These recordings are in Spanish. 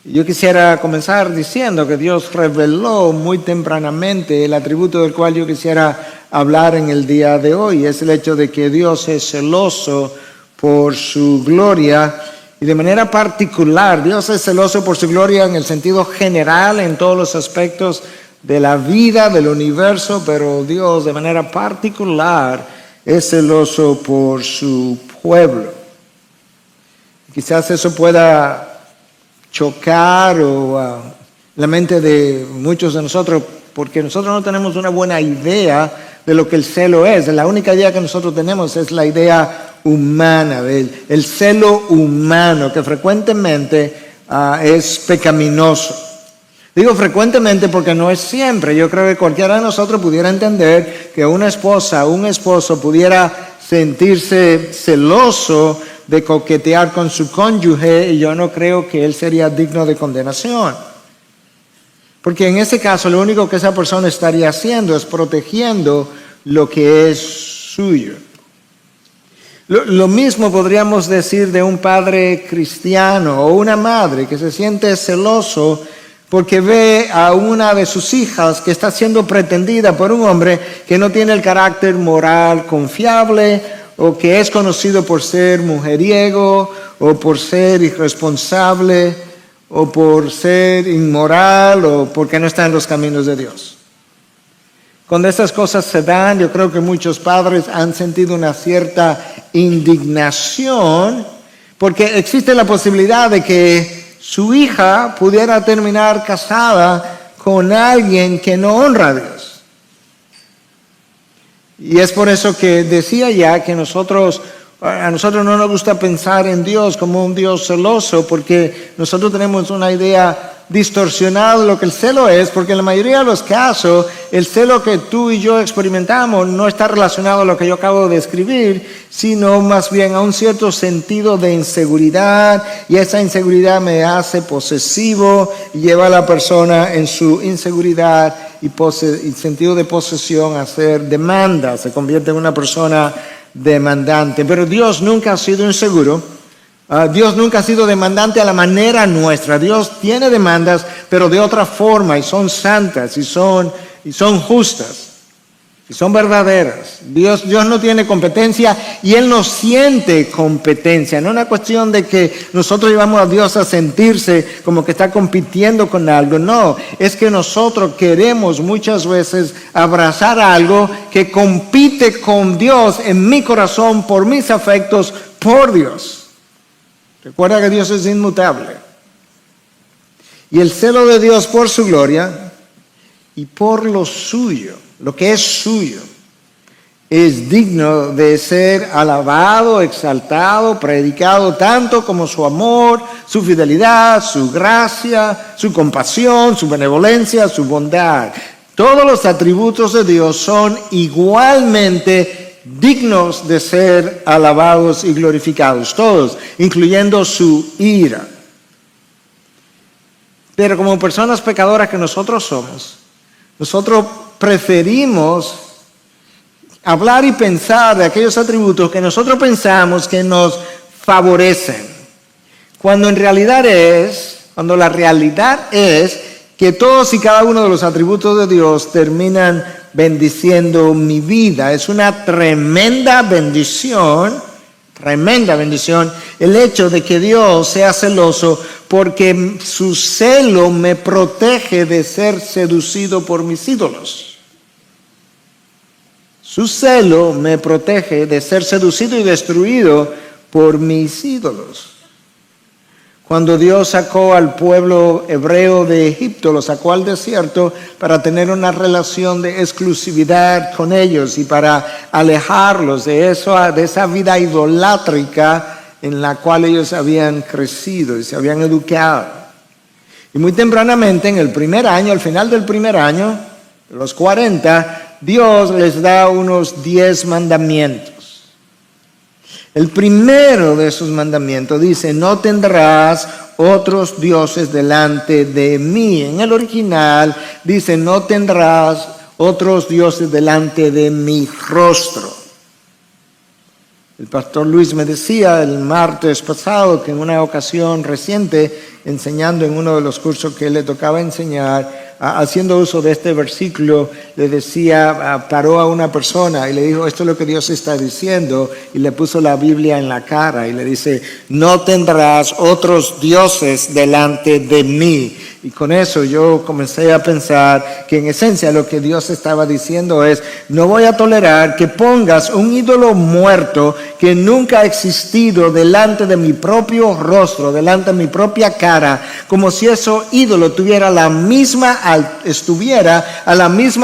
Yo quisiera comenzar diciendo que Dios reveló muy tempranamente el atributo del cual yo quisiera hablar en el día de hoy. Es el hecho de que Dios es celoso por su gloria y de manera particular. Dios es celoso por su gloria en el sentido general, en todos los aspectos de la vida, del universo, pero Dios de manera particular es celoso por su pueblo. Quizás eso pueda chocar la mente de muchos de nosotros, porque nosotros no tenemos una buena idea de lo que el celo es. La única idea que nosotros tenemos es la idea humana, el celo humano, que frecuentemente es pecaminoso. Digo frecuentemente porque no es siempre. Yo creo que cualquiera de nosotros pudiera entender que una esposa o un esposo pudiera sentirse celoso de coquetear con su cónyuge, y yo no creo que él sería digno de condenación. Porque en ese caso lo único que esa persona estaría haciendo es protegiendo lo que es suyo. Lo mismo podríamos decir de un padre cristiano o una madre que se siente celoso porque ve a una de sus hijas que está siendo pretendida por un hombre que no tiene el carácter moral confiable, o que es conocido por ser mujeriego, o por ser irresponsable, o por ser inmoral, o porque no está en los caminos de Dios. Cuando estas cosas se dan, yo creo que muchos padres han sentido una cierta indignación, porque existe la posibilidad de que su hija pudiera terminar casada con alguien que no honra a Dios. Y es por eso que decía ya que a nosotros no nos gusta pensar en Dios como un Dios celoso, porque nosotros tenemos una idea distorsionada de lo que el celo es, porque en la mayoría de los casos el celo que tú y yo experimentamos no está relacionado a lo que yo acabo de describir, sino más bien a un cierto sentido de inseguridad, y esa inseguridad me hace posesivo y lleva a la persona en su inseguridad y sentido de posesión a hacer demanda, se convierte en una persona demandante. Pero Dios nunca ha sido inseguro. Dios nunca ha sido demandante a la manera nuestra. Dios tiene demandas, pero de otra forma, y son santas, y son justas, y son verdaderas. Dios no tiene competencia, y Él no siente competencia. No es una cuestión de que nosotros llevamos a Dios a sentirse como que está compitiendo con algo. No, es que nosotros queremos muchas veces abrazar algo que compite con Dios en mi corazón, por mis afectos, por Dios. Recuerda que Dios es inmutable. Y el celo de Dios por su gloria y por lo suyo, lo que es suyo, es digno de ser alabado, exaltado, predicado, tanto como su amor, su fidelidad, su gracia, su compasión, su benevolencia, su bondad. Todos los atributos de Dios son igualmente dignos de ser alabados y glorificados, todos, incluyendo su ira. Pero como personas pecadoras que nosotros somos, nosotros preferimos hablar y pensar de aquellos atributos que nosotros pensamos que nos favorecen, cuando la realidad es que todos y cada uno de los atributos de Dios terminan bendiciendo mi vida. Es una tremenda bendición el hecho de que Dios sea celoso, porque su celo me protege de ser seducido por mis ídolos. Su celo me protege de ser seducido y destruido por mis ídolos. Cuando Dios sacó al pueblo hebreo de Egipto, lo sacó al desierto para tener una relación de exclusividad con ellos y para alejarlos de esa vida idolátrica en la cual ellos habían crecido y se habían educado. Y muy tempranamente, en el primer año, al final del primer año, los 40, Dios les da unos 10 mandamientos. El primero de esos mandamientos dice: no tendrás otros dioses delante de mí. En el original dice: no tendrás otros dioses delante de mi rostro. El pastor Luis me decía el martes pasado que en una ocasión reciente, enseñando en uno de los cursos que le tocaba enseñar, haciendo uso de este versículo, le decía, paró a una persona y le dijo, esto es lo que Dios está diciendo, y le puso la Biblia en la cara y le dice, no tendrás otros dioses delante de mí. Y con eso yo comencé a pensar que en esencia lo que Dios estaba diciendo es, no voy a tolerar que pongas un ídolo muerto que nunca ha existido delante de mi propio rostro, delante de mi propia cara, como si ese ídolo estuviera a la misma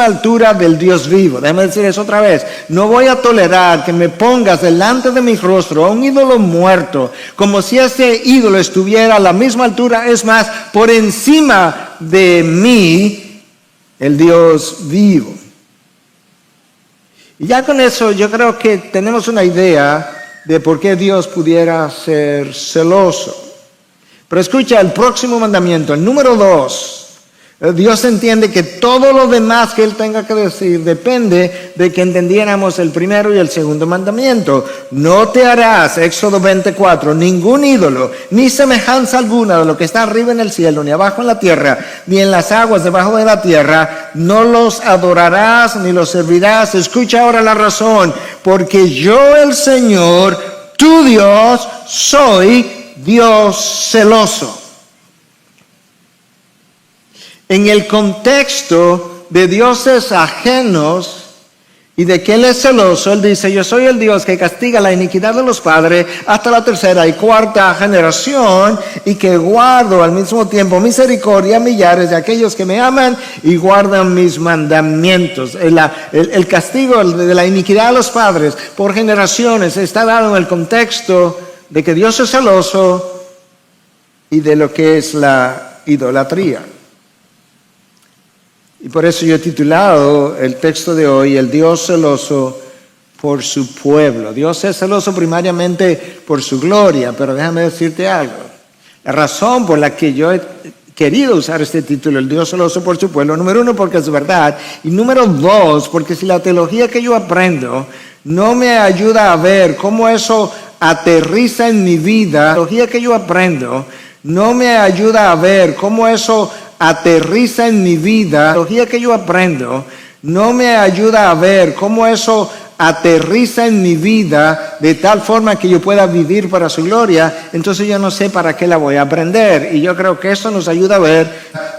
altura del Dios vivo. Déjame decir eso otra vez. No voy a tolerar que me pongas delante de mi rostro a un ídolo muerto, como si ese ídolo estuviera a la misma altura, es más, por encima de mí, el Dios vivo. Y ya con eso yo creo que tenemos una idea de por qué Dios pudiera ser celoso. Pero escucha el próximo mandamiento, el número 2. Dios entiende que todo lo demás que Él tenga que decir depende de que entendiéramos el primero y el segundo mandamiento. No te harás, Éxodo 24, ningún ídolo, ni semejanza alguna de lo que está arriba en el cielo, ni abajo en la tierra, ni en las aguas debajo de la tierra. No los adorarás ni los servirás. Escucha ahora la razón. Porque yo, el Señor, tu Dios, soy Dios celoso. En el contexto de dioses ajenos y de que Él es celoso, Él dice, yo soy el Dios que castiga la iniquidad de los padres hasta la tercera y cuarta generación, y que guardo al mismo tiempo misericordia a millares de aquellos que me aman y guardan mis mandamientos. El castigo de la iniquidad de los padres por generaciones está dado en el contexto de que Dios es celoso y de lo que es la idolatría. Y por eso yo he titulado el texto de hoy, el Dios celoso por su pueblo. Dios es celoso primariamente por su gloria, pero déjame decirte algo. La razón por la que yo he querido usar este título, el Dios celoso por su pueblo, número 1, porque es verdad, y número 2, porque si la teología que yo aprendo no me ayuda a ver cómo eso aterriza en mi vida, la teología que yo aprendo no me ayuda a ver cómo eso aterriza en mi vida, la teología que yo aprendo no me ayuda a ver cómo eso aterriza en mi vida de tal forma que yo pueda vivir para su gloria, entonces yo no sé para qué la voy a aprender. Y yo creo que eso nos ayuda a ver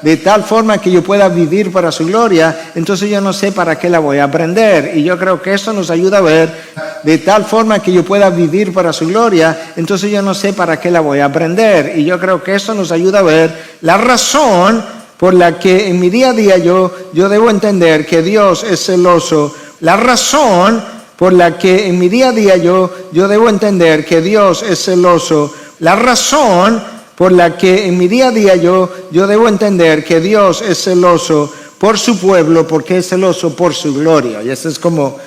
de tal forma que yo pueda vivir para su gloria, entonces yo no sé para qué la voy a aprender. Y yo creo que eso nos ayuda a ver de tal forma que yo pueda vivir para su gloria, entonces yo no sé para qué la voy a aprender. Y yo creo que eso nos ayuda a ver la razón por la que en mi día a día yo debo entender que Dios es celoso. La razón por la que en mi día a día yo debo entender que Dios es celoso. La razón por la que en mi día a día yo debo entender que Dios es celoso por su pueblo, porque es celoso por su gloria. Y eso es como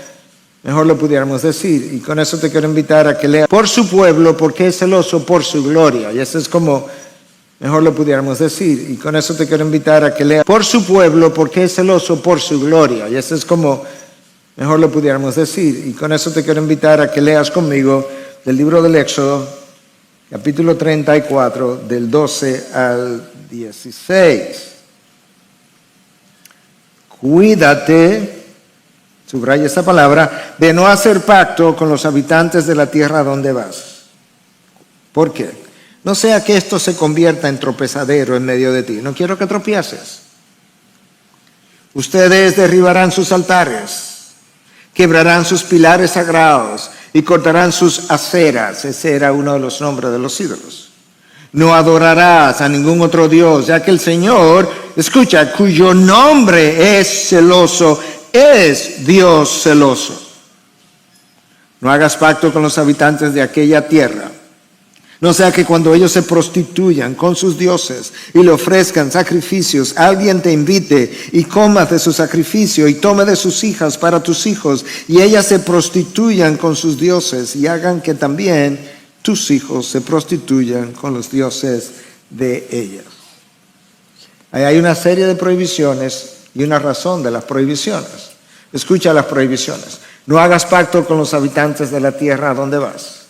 mejor lo pudiéramos decir. Y con eso te quiero invitar a que leas por su pueblo, porque es celoso por su gloria. Y eso es como mejor lo pudiéramos decir. Y con eso te quiero invitar a que leas por su pueblo, porque es celoso por su gloria. Y eso es como mejor lo pudiéramos decir. Y con eso te quiero invitar a que leas conmigo del libro del Éxodo, capítulo 34, del 12 al 16. Cuídate, subraya esta palabra, de no hacer pacto con los habitantes de la tierra donde vas. ¿Por qué? No sea que esto se convierta en tropezadero en medio de ti. No quiero que tropieces. Ustedes derribarán sus altares, quebrarán sus pilares sagrados y cortarán sus aceras. Ese era uno de los nombres de los ídolos. No adorarás a ningún otro Dios, ya que el Señor, escucha, cuyo nombre es celoso, es Dios celoso. No hagas pacto con los habitantes de aquella tierra. No sea que cuando ellos se prostituyan con sus dioses y le ofrezcan sacrificios, alguien te invite y comas de su sacrificio y tome de sus hijas para tus hijos, y ellas se prostituyan con sus dioses y hagan que también tus hijos se prostituyan con los dioses de ellas. Ahí hay una serie de prohibiciones y una razón de las prohibiciones. Escucha las prohibiciones. No hagas pacto con los habitantes de la tierra a donde vas.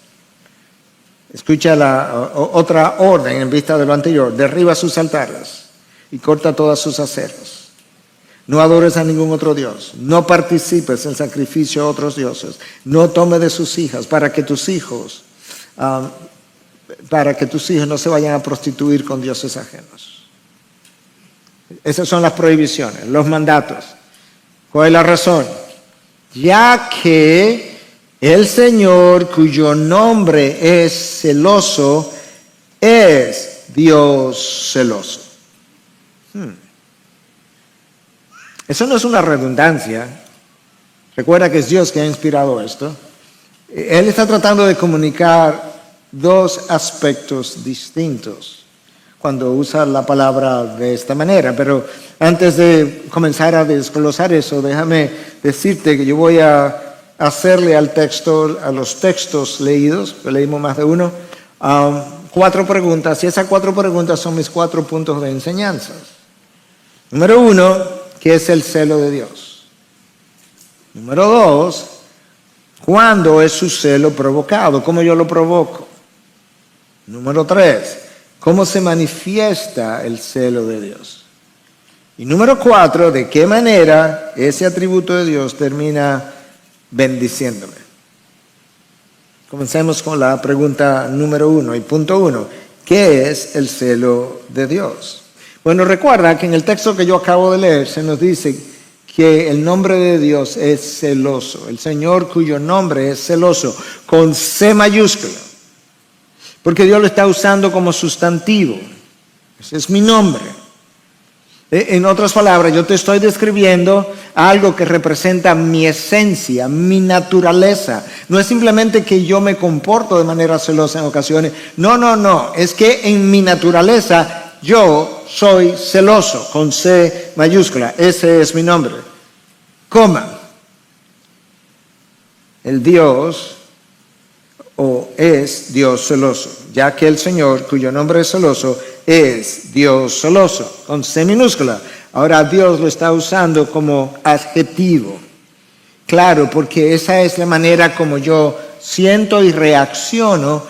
Escucha otra orden en vista de lo anterior. Derriba sus altares y corta todas sus aceras. No adores a ningún otro Dios. No participes en sacrificio a otros dioses. No tome de sus hijas para que tus hijos no se vayan a prostituir con dioses ajenos. Esas son las prohibiciones, los mandatos. ¿Cuál es la razón? Ya que el Señor, cuyo nombre es celoso, es Dios celoso. Eso no es una redundancia. Recuerda que es Dios que ha inspirado esto. Él está tratando de comunicar dos aspectos distintos cuando usa la palabra de esta manera. Pero antes de comenzar a desglosar eso, déjame decirte que yo voy a hacerle al texto, a los textos leídos, leímos más de uno, 4 preguntas, y esas 4 preguntas son mis 4 puntos de enseñanza. Número 1, ¿qué es el celo de Dios? Número 2, ¿cuándo es su celo provocado? ¿Cómo yo lo provoco? Número 3, ¿cómo se manifiesta el celo de Dios? Y número 4, ¿de qué manera ese atributo de Dios termina bendiciéndome? Comencemos con la pregunta número 1 y punto 1. ¿Qué es el celo de Dios? Bueno, recuerda que en el texto que yo acabo de leer se nos dice que el nombre de Dios es celoso. El Señor cuyo nombre es celoso, con C mayúscula. Porque Dios lo está usando como sustantivo. Ese es mi nombre. En otras palabras, yo te estoy describiendo algo que representa mi esencia, mi naturaleza. No es simplemente que yo me comporto de manera celosa en ocasiones. No. Es que en mi naturaleza yo soy celoso, con C mayúscula. Ese es mi nombre. Coma. El Dios es Dios celoso, ya que el Señor, cuyo nombre es celoso, es Dios celoso, con C minúscula. Ahora Dios lo está usando como adjetivo. Claro, porque esa es la manera como yo siento y reacciono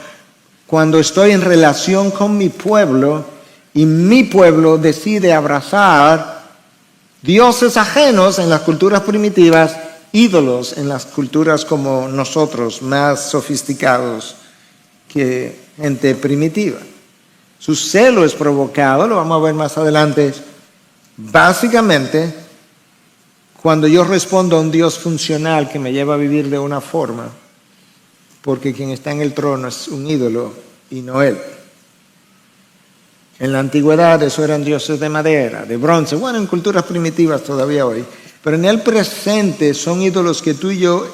cuando estoy en relación con mi pueblo y mi pueblo decide abrazar dioses ajenos en las culturas primitivas, ídolos en las culturas como nosotros, más sofisticados que gente primitiva. Su celo es provocado, lo vamos a ver más adelante, básicamente cuando yo respondo a un Dios funcional que me lleva a vivir de una forma, porque quien está en el trono es un ídolo y no Él. En la antigüedad eso eran dioses de madera, de bronce, bueno, en culturas primitivas todavía hoy, pero en el presente son ídolos que tú y yo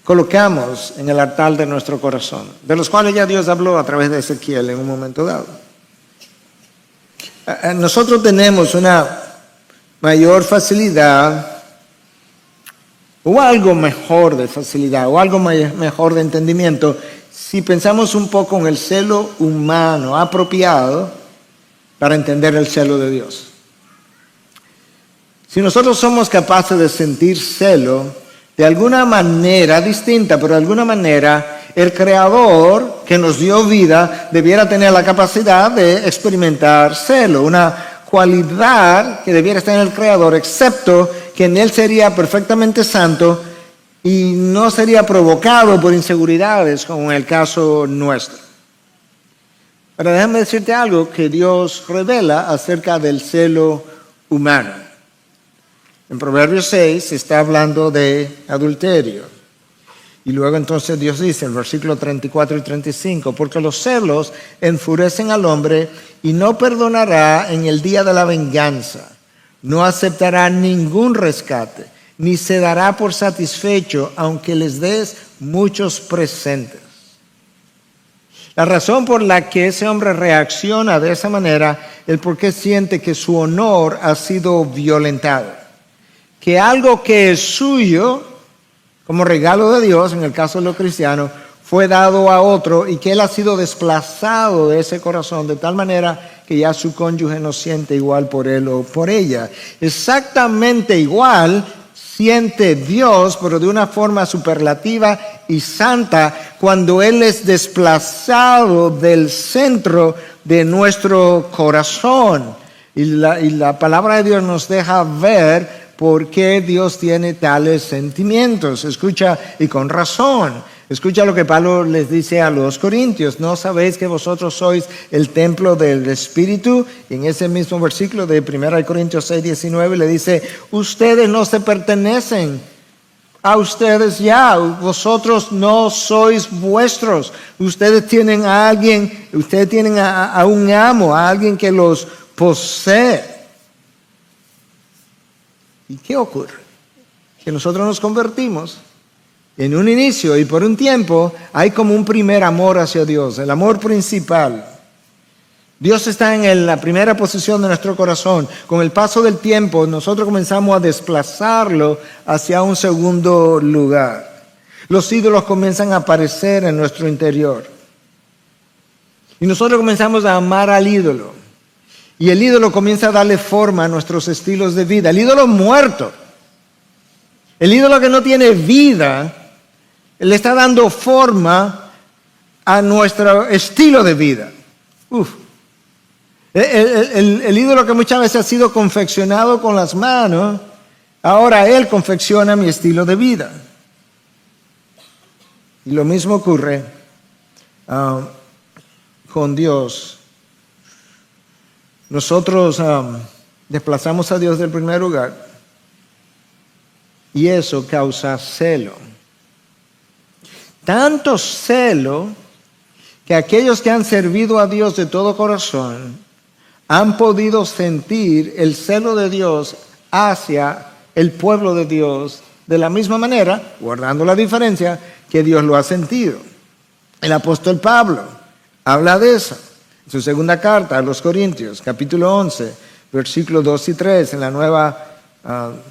colocamos en el altar de nuestro corazón, de los cuales ya Dios habló a través de Ezequiel en un momento dado. Nosotros tenemos una mayor facilidad, o algo mejor de facilidad, o algo mejor de entendimiento, si pensamos un poco en el celo humano apropiado para entender el celo de Dios. Si nosotros somos capaces de sentir celo, de alguna manera distinta, pero de alguna manera, el Creador que nos dio vida debiera tener la capacidad de experimentar celo, una cualidad que debiera estar en el Creador, excepto que en Él sería perfectamente santo y no sería provocado por inseguridades, como en el caso nuestro. Pero déjame decirte algo que Dios revela acerca del celo humano. En Proverbios 6 se está hablando de adulterio. Y luego entonces Dios dice en versículos 34 y 35, porque los celos enfurecen al hombre y no perdonará en el día de la venganza. No aceptará ningún rescate, ni se dará por satisfecho aunque les des muchos presentes. La razón por la que ese hombre reacciona de esa manera es porque siente que su honor ha sido violentado. Que algo que es suyo, como regalo de Dios, en el caso de los cristianos, fue dado a otro y que él ha sido desplazado de ese corazón de tal manera que ya su cónyuge no siente igual por él o por ella. Exactamente igual siente Dios, pero de una forma superlativa y santa, cuando Él es desplazado del centro de nuestro corazón. Y la palabra de Dios nos deja ver por qué Dios tiene tales sentimientos. Escucha, y con razón. Escucha lo que Pablo les dice a los corintios. ¿No sabéis que vosotros sois el templo del Espíritu? Y en ese mismo versículo de 1 Corintios 6:19 le dice, ustedes no se pertenecen a ustedes ya, vosotros no sois vuestros. Ustedes tienen a alguien, ustedes tienen a un amo, a alguien que los posee. ¿Y qué ocurre? Que nosotros nos convertimos. En un inicio y por un tiempo hay como un primer amor hacia Dios, el amor principal. Dios está en la primera posición de nuestro corazón. Con el paso del tiempo nosotros comenzamos a desplazarlo hacia un segundo lugar. Los ídolos comienzan a aparecer en nuestro interior. Y nosotros comenzamos a amar al ídolo. Y el ídolo comienza a darle forma a nuestros estilos de vida. El ídolo muerto. El ídolo que no tiene vida le está dando forma a nuestro estilo de vida. El ídolo que muchas veces ha sido confeccionado con las manos, ahora él confecciona mi estilo de vida. Y lo mismo ocurre con Dios. Nosotros desplazamos a Dios del primer lugar y eso causa celo. Tanto celo que aquellos que han servido a Dios de todo corazón han podido sentir el celo de Dios hacia el pueblo de Dios de la misma manera, guardando la diferencia, que Dios lo ha sentido. El apóstol Pablo habla de eso en su segunda carta a los Corintios, capítulo 11, versículos 2 y 3, en la nueva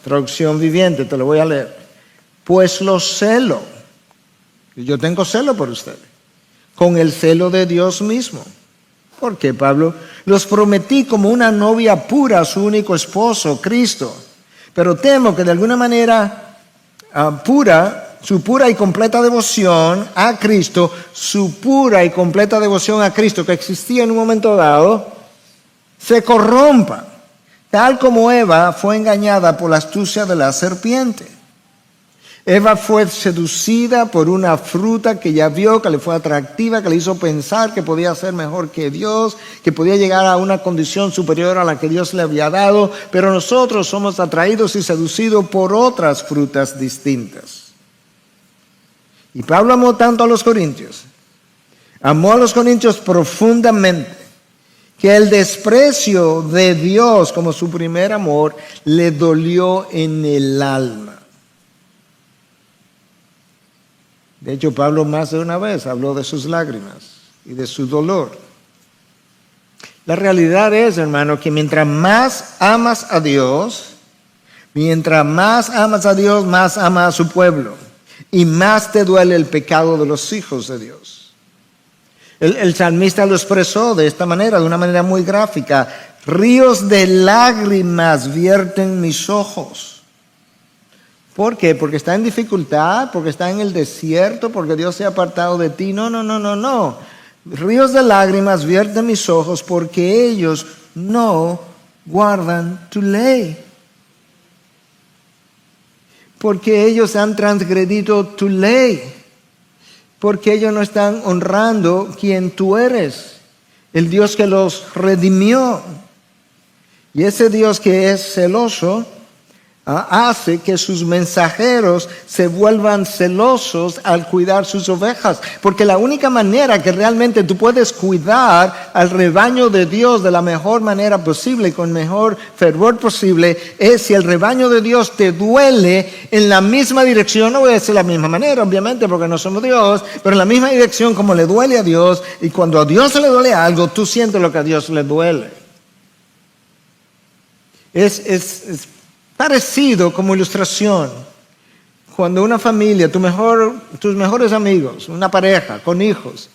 traducción viviente, te lo voy a leer. Pues los celo. Yo tengo celo por ustedes, con el celo de Dios mismo. ¿Por qué, Pablo? Los prometí como una novia pura a su único esposo, Cristo. Pero temo que de alguna manera su pura y completa devoción a Cristo, su pura y completa devoción a Cristo que existía en un momento dado, se corrompa, tal como Eva fue engañada por la astucia de la serpiente. Eva fue seducida por una fruta que ya vio, que le fue atractiva, que le hizo pensar que podía ser mejor que Dios, que podía llegar a una condición superior a la que Dios le había dado, pero nosotros somos atraídos y seducidos por otras frutas distintas. Y Pablo amó tanto a los corintios, amó a los corintios profundamente, que el desprecio de Dios como su primer amor le dolió en el alma. De hecho, Pablo más de una vez habló de sus lágrimas y de su dolor. La realidad es, hermano, que mientras más amas a Dios, más ama a su pueblo. Y más te duele el pecado de los hijos de Dios. El salmista lo expresó de esta manera, de una manera muy gráfica. Ríos de lágrimas vierten mis ojos. ¿Por qué? Porque está en dificultad, porque está en el desierto, porque Dios se ha apartado de ti. No. Ríos de lágrimas vierten mis ojos porque ellos no guardan tu ley. Porque ellos han transgredido tu ley. Porque ellos no están honrando quien tú eres, el Dios que los redimió. Y ese Dios que es celoso hace que sus mensajeros se vuelvan celosos al cuidar sus ovejas. Porque la única manera que realmente tú puedes cuidar al rebaño de Dios de la mejor manera posible y con mejor fervor posible es si el rebaño de Dios te duele en la misma dirección. No voy a decir la misma manera, obviamente, porque no somos Dios, pero en la misma dirección como le duele a Dios. Y cuando a Dios le duele algo, tú sientes lo que a Dios le duele. Es parecido como ilustración. Cuando una familia, tus mejores amigos, una pareja con hijos,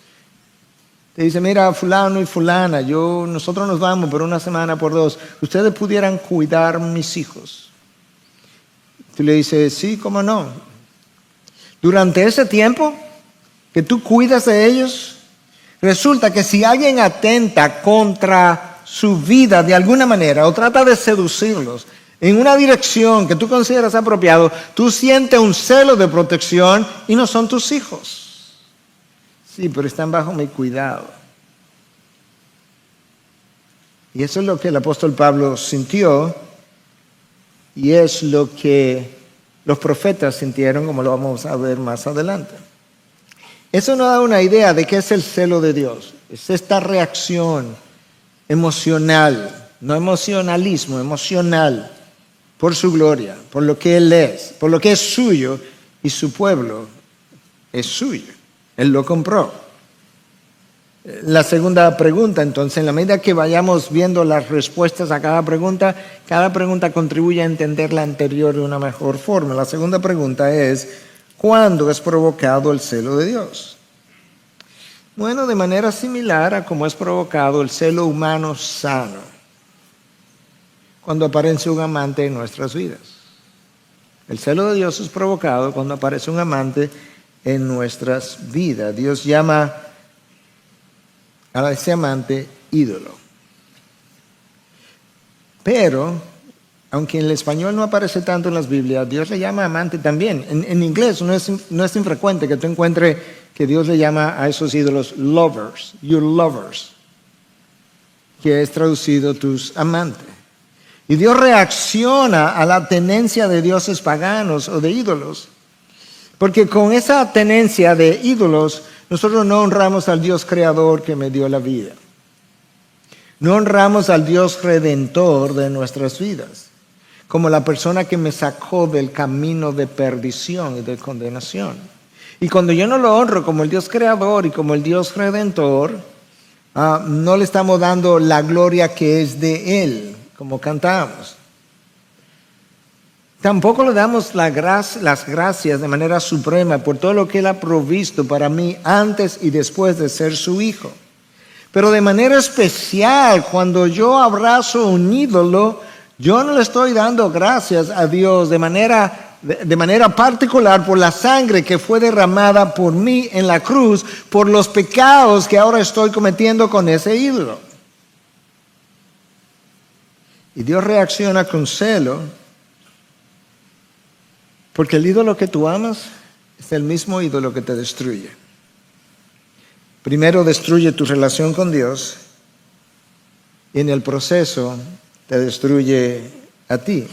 te dice, mira, fulano y fulana, nosotros nos vamos por una semana, por dos, ustedes pudieran cuidar mis hijos. Tú le dices, sí, cómo no. Durante ese tiempo que tú cuidas de ellos, resulta que si alguien atenta contra su vida de alguna manera o trata de seducirlos en una dirección que tú consideras apropiado, tú sientes un celo de protección y no son tus hijos. Sí, pero están bajo mi cuidado. Y eso es lo que el apóstol Pablo sintió y es lo que los profetas sintieron, como lo vamos a ver más adelante. Eso nos da una idea de qué es el celo de Dios. Es esta reacción emocional, no emocionalismo, emocional, por su gloria, por lo que Él es, por lo que es suyo y su pueblo es suyo. Él lo compró. La segunda pregunta, entonces, en la medida que vayamos viendo las respuestas a cada pregunta contribuye a entender la anterior de una mejor forma. La segunda pregunta es, ¿cuándo es provocado el celo de Dios? Bueno, de manera similar a cómo es provocado el celo humano sano, cuando aparece un amante en nuestras vidas. El celo de Dios es provocado cuando aparece un amante en nuestras vidas. Dios llama a ese amante ídolo. Pero, aunque en el español no aparece tanto en las Biblias, Dios le llama amante también. En inglés no es infrecuente que tú encuentres que Dios le llama a esos ídolos lovers, your lovers, que es traducido tus amantes. Y Dios reacciona a la tenencia de dioses paganos o de ídolos, porque con esa tenencia de ídolos, nosotros no honramos al Dios creador que me dio la vida. No honramos al Dios redentor de nuestras vidas, como la persona que me sacó del camino de perdición y de condenación. Y cuando yo no lo honro como el Dios creador y como el Dios redentor, no le estamos dando la gloria que es de Él, como cantamos. Tampoco le damos las gracias de manera suprema por todo lo que Él ha provisto para mí antes y después de ser su hijo. Pero de manera especial, cuando yo abrazo un ídolo, yo no le estoy dando gracias a Dios de manera particular por la sangre que fue derramada por mí en la cruz, por los pecados que ahora estoy cometiendo con ese ídolo. Y Dios reacciona con celo, porque el ídolo que tú amas es el mismo ídolo que te destruye. Primero destruye tu relación con Dios y en el proceso te destruye a ti.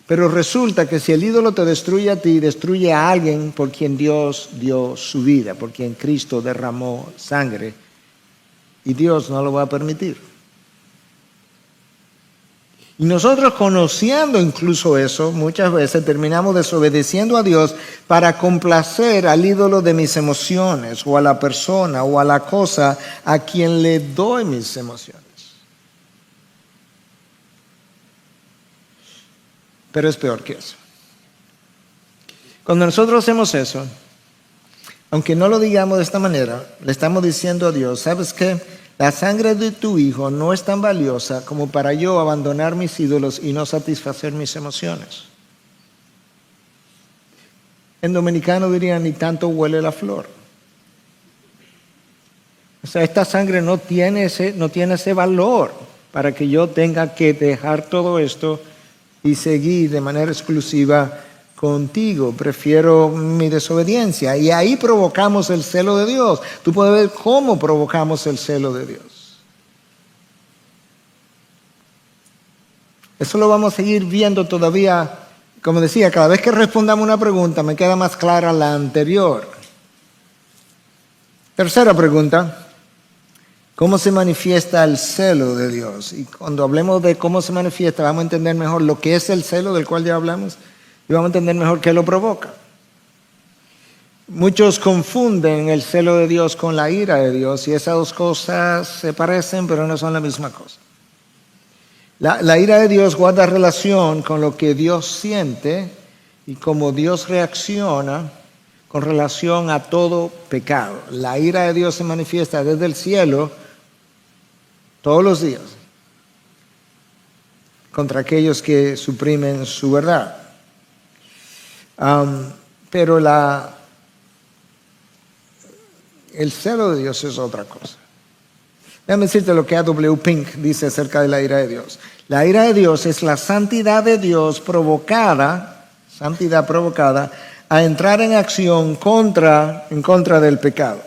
Pero resulta que si el ídolo te destruye a ti, destruye a alguien por quien Dios dio su vida, por quien Cristo derramó sangre, y Dios no lo va a permitir. Y nosotros, conociendo incluso eso, muchas veces terminamos desobedeciendo a Dios para complacer al ídolo de mis emociones, o a la persona, o a la cosa a quien le doy mis emociones. Pero es peor que eso. Cuando nosotros hacemos eso, aunque no lo digamos de esta manera, le estamos diciendo a Dios, ¿sabes qué? La sangre de tu hijo no es tan valiosa como para yo abandonar mis ídolos y no satisfacer mis emociones. En dominicano dirían, ni tanto huele la flor. O sea, esta sangre no tiene ese valor para que yo tenga que dejar todo esto y seguir de manera exclusiva contigo. Prefiero mi desobediencia. Y ahí provocamos el celo de Dios. Tú puedes ver cómo provocamos el celo de Dios. Eso lo vamos a seguir viendo todavía. Como decía, cada vez que respondamos una pregunta me queda más clara la anterior. Tercera pregunta. ¿Cómo se manifiesta el celo de Dios? Y cuando hablemos de cómo se manifiesta, vamos a entender mejor lo que es el celo del cual ya hablamos y vamos a entender mejor qué lo provoca. Muchos confunden el celo de Dios con la ira de Dios y esas dos cosas se parecen, pero no son la misma cosa. La ira de Dios guarda relación con lo que Dios siente y cómo Dios reacciona con relación a todo pecado. La ira de Dios se manifiesta desde el cielo todos los días contra aquellos que suprimen su verdad. Pero el celo de Dios es otra cosa. Déjame decirte lo que A.W. Pink dice acerca de la ira de Dios. La ira de Dios es la santidad de Dios provocada a entrar en acción en contra del pecado.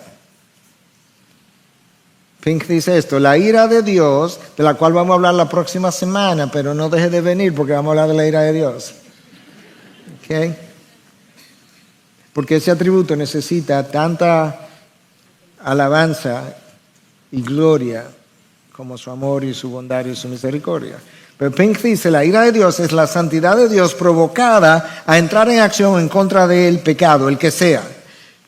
Pink dice esto: la ira de Dios, de la cual vamos a hablar la próxima semana, pero no deje de venir porque vamos a hablar de la ira de Dios. ¿Okay? Porque ese atributo necesita tanta alabanza y gloria como su amor y su bondad y su misericordia. Pero Pink dice: la ira de Dios es la santidad de Dios provocada a entrar en acción en contra del pecado, el que sea.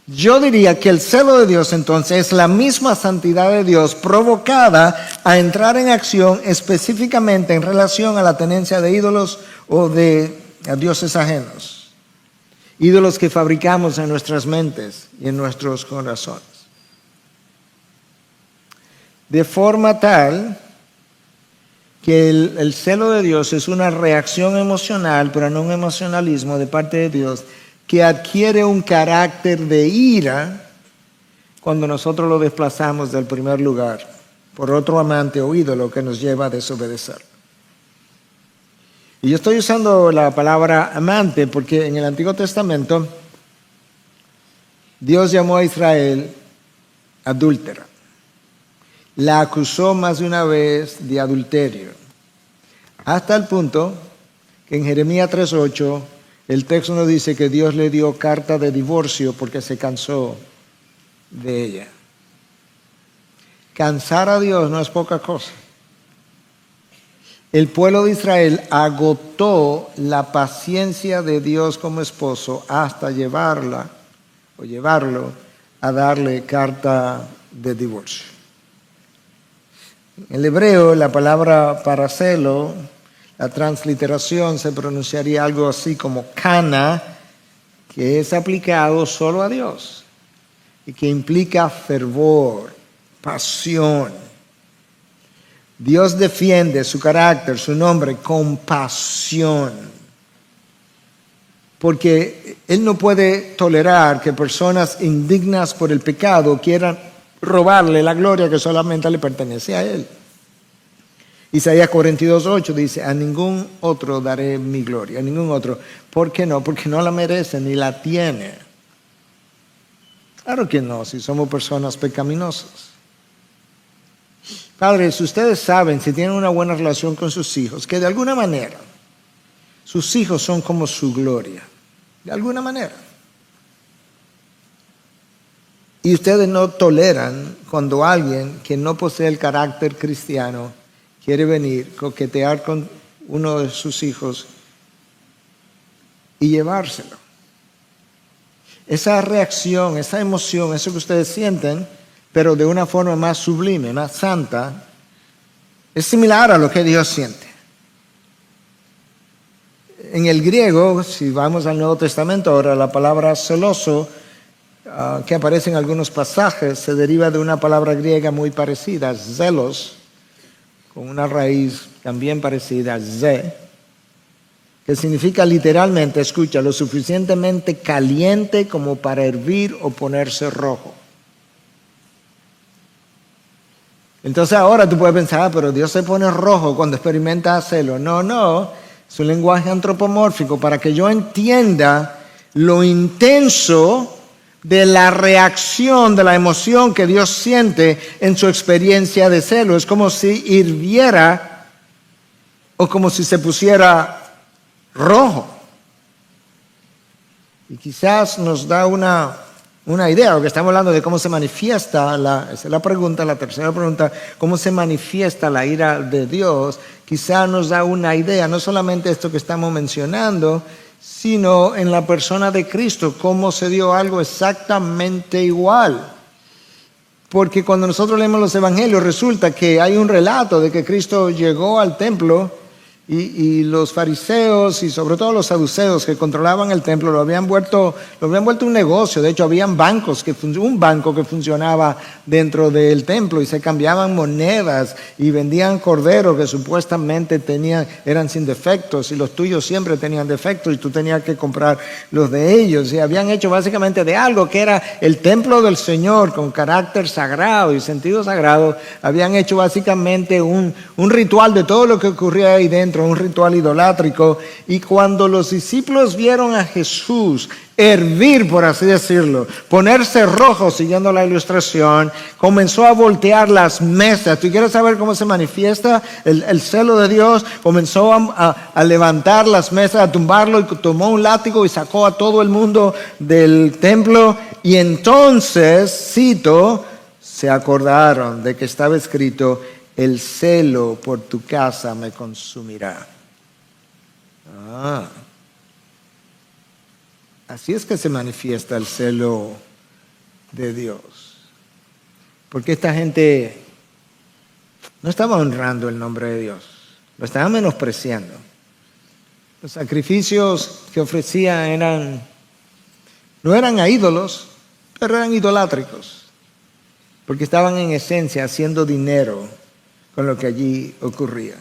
Yo diría que el celo de Dios entonces es la misma santidad de Dios provocada a entrar en acción específicamente en relación a la tenencia de ídolos o de dioses ajenos. Ídolos que fabricamos en nuestras mentes y en nuestros corazones. De forma tal que el celo de Dios es una reacción emocional, pero no un emocionalismo de parte de Dios, que adquiere un carácter de ira cuando nosotros lo desplazamos del primer lugar por otro amante o ídolo que nos lleva a desobedecer. Y yo estoy usando la palabra amante porque en el Antiguo Testamento Dios llamó a Israel adúltera. La acusó más de una vez de adulterio, hasta el punto que en Jeremías 3:8 el texto nos dice que Dios le dio carta de divorcio porque se cansó de ella. Cansar a Dios no es poca cosa. El pueblo de Israel agotó la paciencia de Dios como esposo hasta llevarlo a darle carta de divorcio. En el hebreo, la palabra para celo, la transliteración se pronunciaría algo así como cana, que es aplicado solo a Dios y que implica fervor, pasión. Dios defiende su carácter, su nombre con pasión, porque Él no puede tolerar que personas indignas por el pecado quieran robarle la gloria que solamente le pertenece a Él. Isaías 42:8 dice: a ningún otro daré mi gloria, a ningún otro. ¿Por qué no? Porque no la merece ni la tiene. Claro que no, si somos personas pecaminosas. Padres, ustedes saben, si tienen una buena relación con sus hijos, que de alguna manera sus hijos son como su gloria, de alguna manera. Y ustedes no toleran cuando alguien que no posee el carácter cristiano quiere venir, coquetear con uno de sus hijos y llevárselo. Esa reacción, esa emoción, eso que ustedes sienten, pero de una forma más sublime, más santa, es similar a lo que Dios siente. En el griego, si vamos al Nuevo Testamento ahora, la palabra celoso, que aparece en algunos pasajes, se deriva de una palabra griega muy parecida, zelos, con una raíz también parecida, ze, que significa literalmente, escucha, lo suficientemente caliente como para hervir o ponerse rojo. Entonces ahora tú puedes pensar, pero Dios se pone rojo cuando experimenta celo. No, es un lenguaje antropomórfico para que yo entienda lo intenso de la reacción, de la emoción que Dios siente en su experiencia de celo. Es como si hirviera o como si se pusiera rojo. Y quizás nos da una idea, porque estamos hablando de cómo se manifiesta, esa es la pregunta, la tercera pregunta, cómo se manifiesta la ira de Dios. Quizás nos da una idea, no solamente esto que estamos mencionando, sino en la persona de Cristo, cómo se dio algo exactamente igual. Porque cuando nosotros leemos los evangelios resulta que hay un relato de que Cristo llegó al templo Y los fariseos y sobre todo los saduceos que controlaban el templo lo habían vuelto un negocio. De hecho, habían un banco que funcionaba dentro del templo y se cambiaban monedas y vendían corderos que supuestamente eran sin defectos y los tuyos siempre tenían defectos y tú tenías que comprar los de ellos. Y habían hecho básicamente de algo que era el templo del Señor con carácter sagrado y sentido sagrado, habían hecho básicamente un ritual de todo lo que ocurría ahí dentro, un ritual idolátrico. Y cuando los discípulos vieron a Jesús hervir, por así decirlo, ponerse rojo, siguiendo la ilustración, comenzó a voltear las mesas. ¿Tú quieres saber cómo se manifiesta el celo de Dios? Comenzó a levantar las mesas, a tumbarlo, y tomó un látigo y sacó a todo el mundo del templo. Y entonces, cito, se acordaron de que estaba escrito: el celo por tu casa me consumirá. Así es que se manifiesta el celo de Dios. Porque esta gente no estaba honrando el nombre de Dios, lo estaba menospreciando. Los sacrificios que ofrecían no eran a ídolos, pero eran idolátricos. Porque estaban en esencia haciendo dinero con lo que allí ocurría.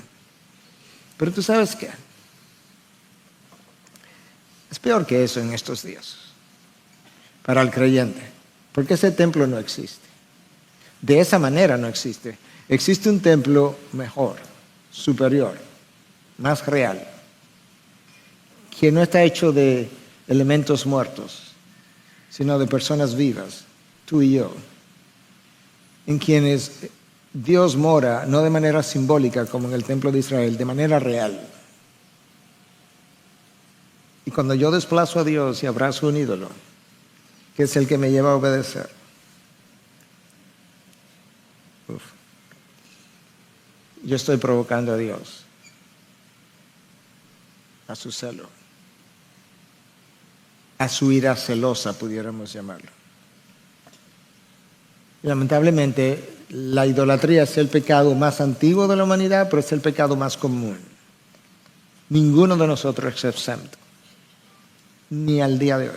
Pero tú sabes qué, es peor que eso en estos días para el creyente, porque ese templo no existe. De esa manera no existe. Existe un templo mejor, superior, más real, que no está hecho de elementos muertos, sino de personas vivas, tú y yo, en quienes Dios mora, no de manera simbólica como en el templo de Israel, de manera real. Y cuando yo desplazo a Dios y abrazo un ídolo, que es el que me lleva a obedecer, yo estoy provocando a Dios a su celo, a su ira celosa, pudiéramos llamarlo. Y lamentablemente, la idolatría es el pecado más antiguo de la humanidad, pero es el pecado más común. Ninguno de nosotros es exento, ni al día de hoy.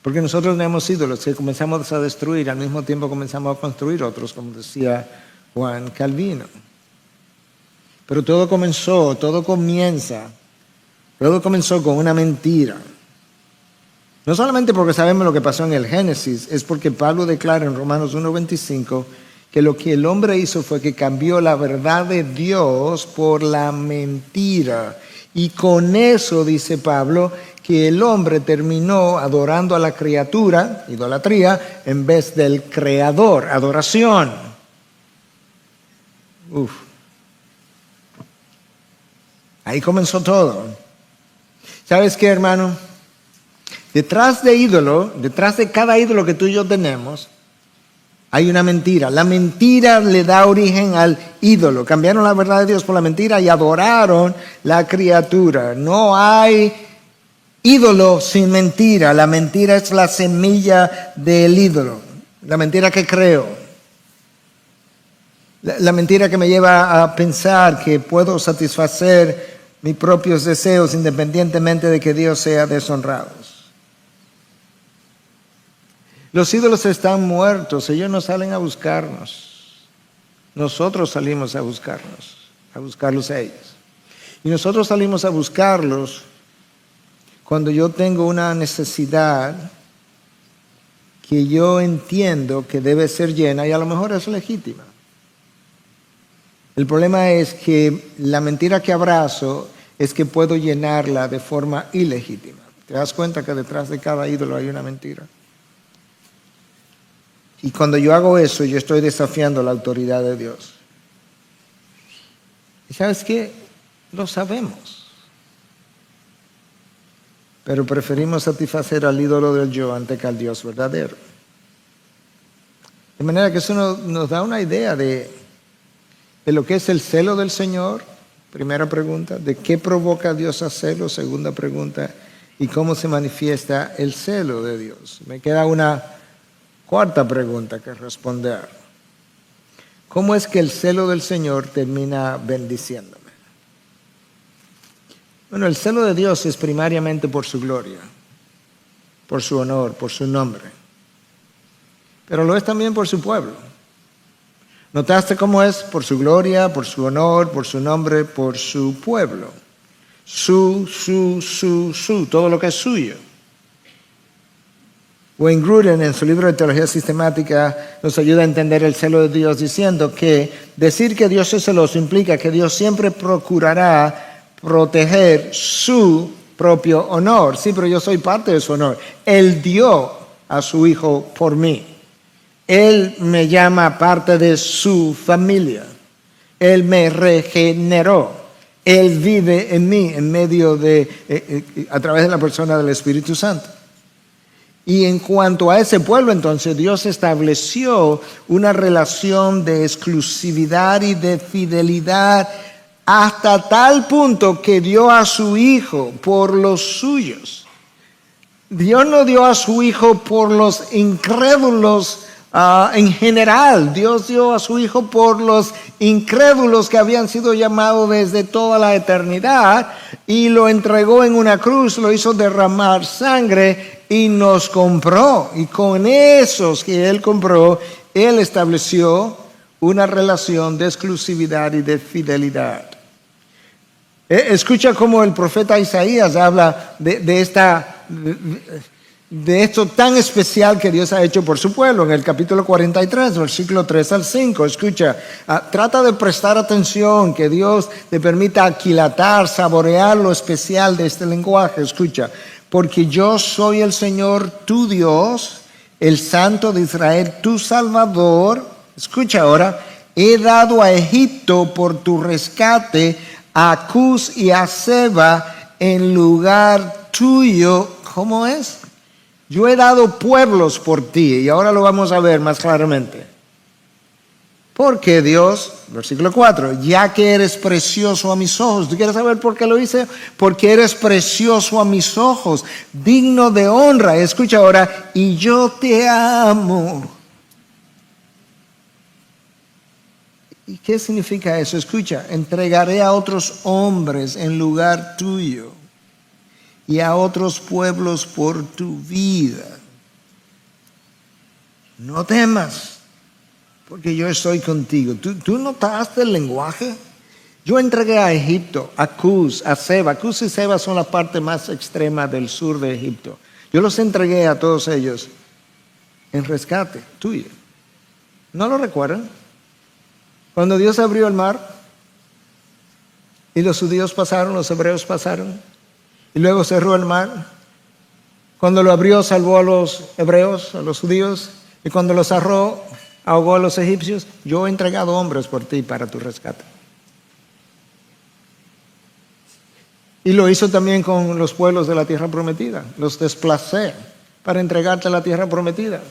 Porque nosotros tenemos ídolos que comenzamos a destruir, al mismo tiempo comenzamos a construir otros, como decía Juan Calvino. Pero todo comenzó con una mentira. No solamente porque sabemos lo que pasó en el Génesis, es porque Pablo declara en Romanos 1:25 que lo que el hombre hizo fue que cambió la verdad de Dios por la mentira. Y con eso, dice Pablo, que el hombre terminó adorando a la criatura, idolatría, en vez del creador, adoración. Ahí comenzó todo. ¿Sabes qué, hermano? Detrás de cada ídolo que tú y yo tenemos, hay una mentira. La mentira le da origen al ídolo. Cambiaron la verdad de Dios por la mentira y adoraron la criatura. No hay ídolo sin mentira. La mentira es la semilla del ídolo. La mentira que creo. La mentira que me lleva a pensar que puedo satisfacer mis propios deseos independientemente de que Dios sea deshonrado. Los ídolos están muertos, ellos no salen a buscarnos. Nosotros salimos a buscarlos a ellos. Y nosotros salimos a buscarlos cuando yo tengo una necesidad que yo entiendo que debe ser llena y a lo mejor es legítima. El problema es que la mentira que abrazo es que puedo llenarla de forma ilegítima. ¿Te das cuenta que detrás de cada ídolo hay una mentira? Y cuando yo hago eso, yo estoy desafiando la autoridad de Dios. ¿Y sabes qué? Lo sabemos. Pero preferimos satisfacer al ídolo del yo antes que al Dios verdadero. De manera que eso nos da una idea de lo que es el celo del Señor. Primera pregunta. ¿De qué provoca a Dios a celo? Segunda pregunta. ¿Y cómo se manifiesta el celo de Dios? Me queda una cuarta pregunta que responder. ¿Cómo es que el celo del Señor termina bendiciéndome? Bueno, el celo de Dios es primariamente por su gloria, por su honor, por su nombre. Pero lo es también por su pueblo. ¿Notaste cómo es? Por su gloria, por su honor, por su nombre, por su pueblo. Su, todo lo que es suyo. Wayne Grudem, en su libro de Teología Sistemática, nos ayuda a entender el celo de Dios diciendo que decir que Dios es celoso implica que Dios siempre procurará proteger su propio honor. Sí, pero yo soy parte de su honor. Él dio a su Hijo por mí. Él me llama parte de su familia. Él me regeneró. Él vive en mí, en medio de, a través de la persona del Espíritu Santo. Y en cuanto a ese pueblo, entonces, Dios estableció una relación de exclusividad y de fidelidad hasta tal punto que dio a su Hijo por los suyos. Dios no dio a su Hijo por los incrédulos en general. Dios dio a su Hijo por los incrédulos que habían sido llamados desde toda la eternidad y lo entregó en una cruz, lo hizo derramar sangre y nos compró. Y con esos que Él compró, Él estableció una relación de exclusividad y de fidelidad. Escucha cómo el profeta Isaías habla de esto tan especial que Dios ha hecho por su pueblo. En el capítulo 43, versículo 3 al 5, escucha, trata de prestar atención, que Dios te permita aquilatar, saborear lo especial de este lenguaje. Escucha, porque yo soy el Señor tu Dios, el Santo de Israel, tu Salvador. Escucha ahora, he dado a Egipto por tu rescate, a Cus y a Seba en lugar tuyo. ¿Cómo es? Yo he dado pueblos por ti, y ahora lo vamos a ver más claramente. Porque Dios, versículo 4, ya que eres precioso a mis ojos. ¿Tú quieres saber por qué lo hice? Porque eres precioso a mis ojos, digno de honra. Escucha ahora, y yo te amo. ¿Y qué significa eso? Escucha, entregaré a otros hombres en lugar tuyo y a otros pueblos por tu vida. No temas, porque yo estoy contigo. ¿Tú notaste el lenguaje? Yo entregué a Egipto, a Cus, a Seba. Cus y Seba son la parte más extrema del sur de Egipto. Yo los entregué a todos ellos en rescate tuyo. ¿No lo recuerdan? Cuando Dios abrió el mar y los judíos pasaron, los hebreos pasaron, y luego cerró el mar. Cuando lo abrió, salvó a los hebreos, a los judíos, y cuando lo cerró, ahogó a los egipcios. Yo he entregado hombres por ti para tu rescate. Y lo hizo también con los pueblos de la tierra prometida. Los desplacé para entregarte a la tierra prometida.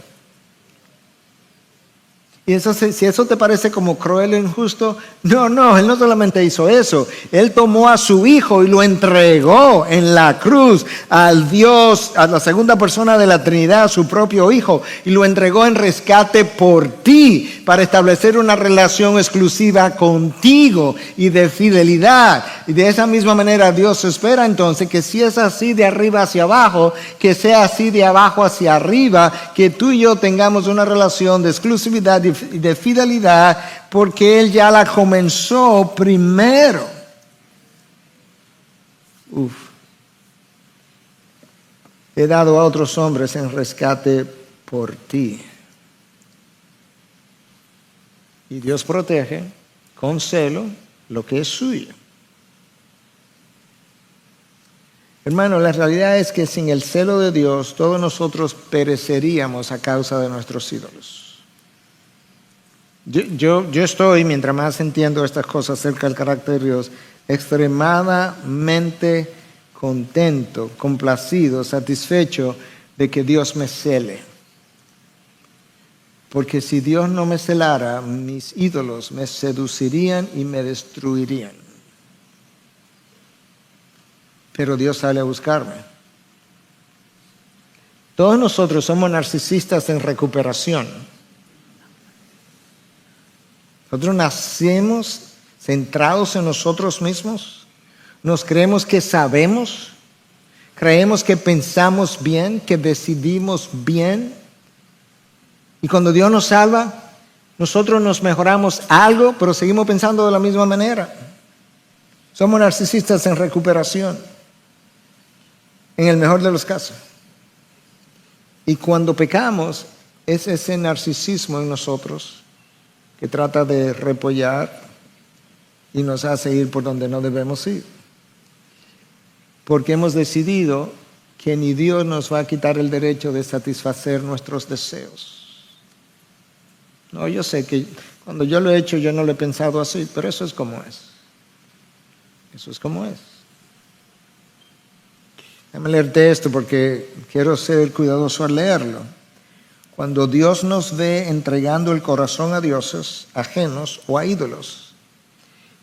Y eso, si eso te parece como cruel e injusto, no, Él no solamente hizo eso. Él tomó a su Hijo y lo entregó en la cruz al Dios, a la segunda persona de la Trinidad, a su propio Hijo, y lo entregó en rescate por ti, para establecer una relación exclusiva contigo y de fidelidad. Y de esa misma manera Dios espera entonces que si es así de arriba hacia abajo, que sea así de abajo hacia arriba, que tú y yo tengamos una relación de exclusividad y de fidelidad, porque Él ya la comenzó primero. He dado a otros hombres en rescate por ti. Y Dios protege con celo lo que es suyo. Hermano, la realidad es que sin el celo de Dios, todos nosotros pereceríamos a causa de nuestros ídolos. Yo estoy, mientras más entiendo estas cosas acerca del carácter de Dios, extremadamente contento, complacido, satisfecho de que Dios me cele. Porque si Dios no me celara, mis ídolos me seducirían y me destruirían. Pero Dios sale a buscarme. Todos nosotros somos narcisistas en recuperación. Nosotros nacemos centrados en nosotros mismos. Nos creemos que sabemos, creemos que pensamos bien, que decidimos bien. Y cuando Dios nos salva, nosotros nos mejoramos algo, pero seguimos pensando de la misma manera. Somos narcisistas en recuperación, en el mejor de los casos. Y cuando pecamos, es ese narcisismo en nosotros que trata de repollar y nos hace ir por donde no debemos ir. Porque hemos decidido que ni Dios nos va a quitar el derecho de satisfacer nuestros deseos. No, yo sé que cuando yo lo he hecho, yo no lo he pensado así, pero eso es como es. Eso es como es. Déjame leerte esto porque quiero ser cuidadoso al leerlo. Cuando Dios nos ve entregando el corazón a dioses ajenos o a ídolos,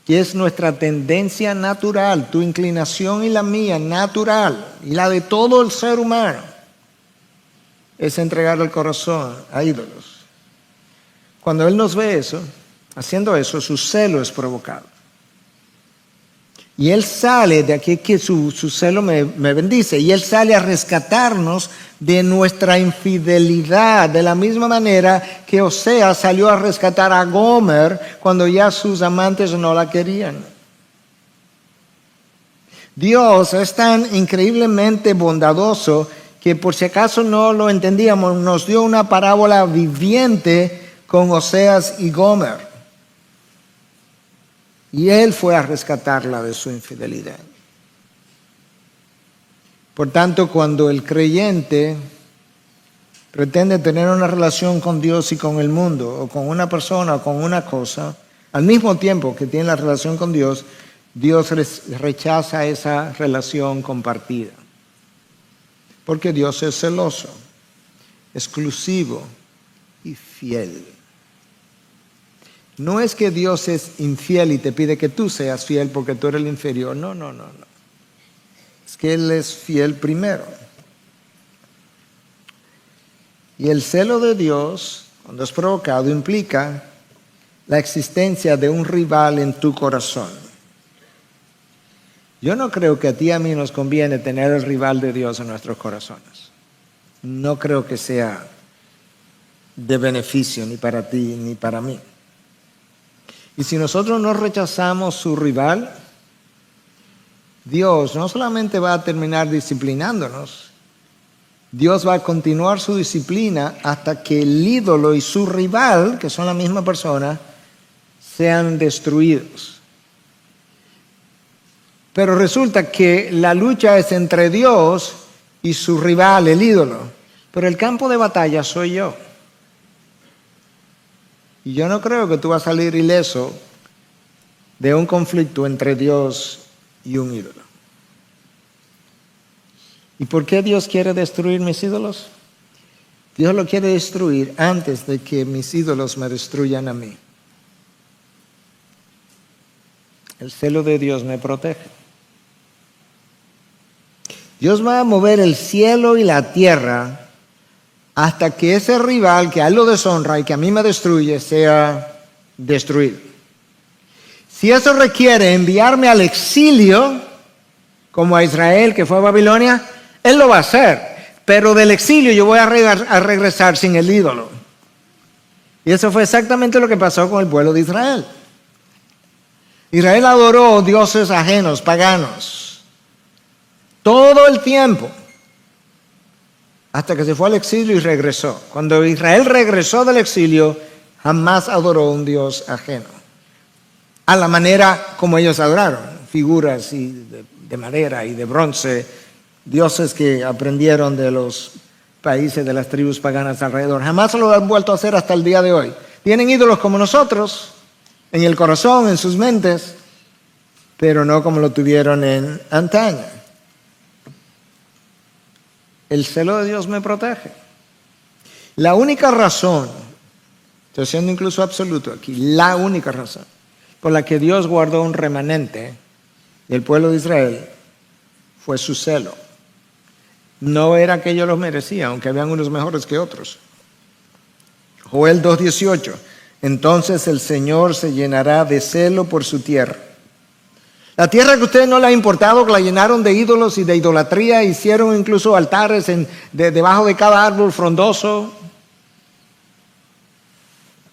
que es nuestra tendencia natural, tu inclinación y la mía natural, y la de todo el ser humano, es entregar el corazón a ídolos. Cuando Él nos ve eso, haciendo eso, su celo es provocado. Y Él sale, de aquí que su celo me bendice, y Él sale a rescatarnos de nuestra infidelidad, de la misma manera que Oseas salió a rescatar a Gomer cuando ya sus amantes no la querían. Dios es tan increíblemente bondadoso que, por si acaso no lo entendíamos, nos dio una parábola viviente con Oseas y Gomer. Y Él fue a rescatarla de su infidelidad. Por tanto, cuando el creyente pretende tener una relación con Dios y con el mundo, o con una persona o con una cosa, al mismo tiempo que tiene la relación con Dios, Dios rechaza esa relación compartida. Porque Dios es celoso, exclusivo y fiel. No es que Dios es infiel y te pide que tú seas fiel porque tú eres el inferior. No. Es que Él es fiel primero. Y el celo de Dios, cuando es provocado, implica la existencia de un rival en tu corazón. Yo no creo que a ti y a mí nos conviene tener el rival de Dios en nuestros corazones. No creo que sea de beneficio ni para ti ni para mí. Y si nosotros no rechazamos su rival, Dios no solamente va a terminar disciplinándonos, Dios va a continuar su disciplina hasta que el ídolo y su rival, que son la misma persona, sean destruidos. Pero resulta que la lucha es entre Dios y su rival, el ídolo. Pero el campo de batalla soy yo. Y yo no creo que tú vas a salir ileso de un conflicto entre Dios y un ídolo. ¿Y por qué Dios quiere destruir mis ídolos? Dios lo quiere destruir antes de que mis ídolos me destruyan a mí. El celo de Dios me protege. Dios va a mover el cielo y la tierra hasta que ese rival que a Él lo deshonra y que a mí me destruye sea destruido. Si eso requiere enviarme al exilio, como a Israel que fue a Babilonia, Él lo va a hacer. Pero del exilio yo voy a regresar sin el ídolo. Y eso fue exactamente lo que pasó con el pueblo de Israel. Israel adoró dioses ajenos, paganos, todo el tiempo, hasta que se fue al exilio y regresó. Cuando Israel regresó del exilio, jamás adoró un dios ajeno. A la manera como ellos adoraron, figuras de madera y de bronce, dioses que aprendieron de los países de las tribus paganas alrededor. Jamás lo han vuelto a hacer hasta el día de hoy. Tienen ídolos como nosotros, en el corazón, en sus mentes, pero no como lo tuvieron en antaño. El celo de Dios me protege. La única razón, estoy siendo incluso absoluto aquí, la única razón por la que Dios guardó un remanente del pueblo de Israel fue su celo. No era que ellos los merecían, aunque habían unos mejores que otros. Joel 2:18. Entonces el Señor se llenará de celo por su tierra, La tierra que ustedes no la han importado, que la llenaron de ídolos y de idolatría, hicieron incluso altares debajo de cada árbol frondoso.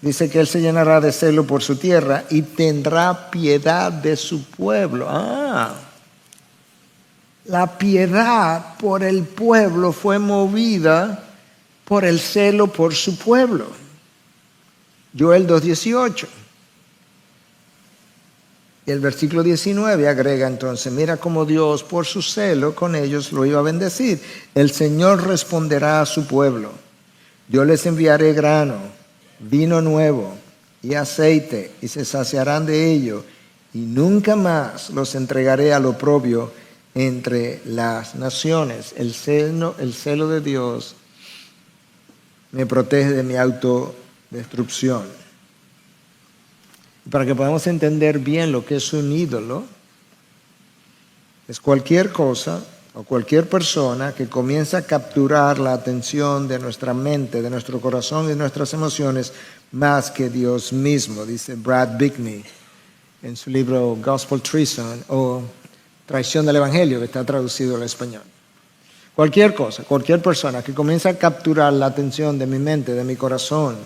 Dice que Él se llenará de celo por su tierra y tendrá piedad de su pueblo. La piedad por el pueblo fue movida por el celo por su pueblo. Joel 2:18. Y el versículo 19 agrega entonces, mira cómo Dios por su celo con ellos lo iba a bendecir. El Señor responderá a su pueblo. Yo les enviaré grano, vino nuevo y aceite, y se saciarán de ello, y nunca más los entregaré al oprobio entre las naciones. El celo de Dios me protege de mi autodestrucción. Para que podamos entender bien lo que es un ídolo, es cualquier cosa o cualquier persona que comienza a capturar la atención de nuestra mente, de nuestro corazón y de nuestras emociones más que Dios mismo, dice Brad Bickney en su libro Gospel Treason o Traición del Evangelio, que está traducido al español. Cualquier cosa, cualquier persona que comienza a capturar la atención de mi mente, de mi corazón,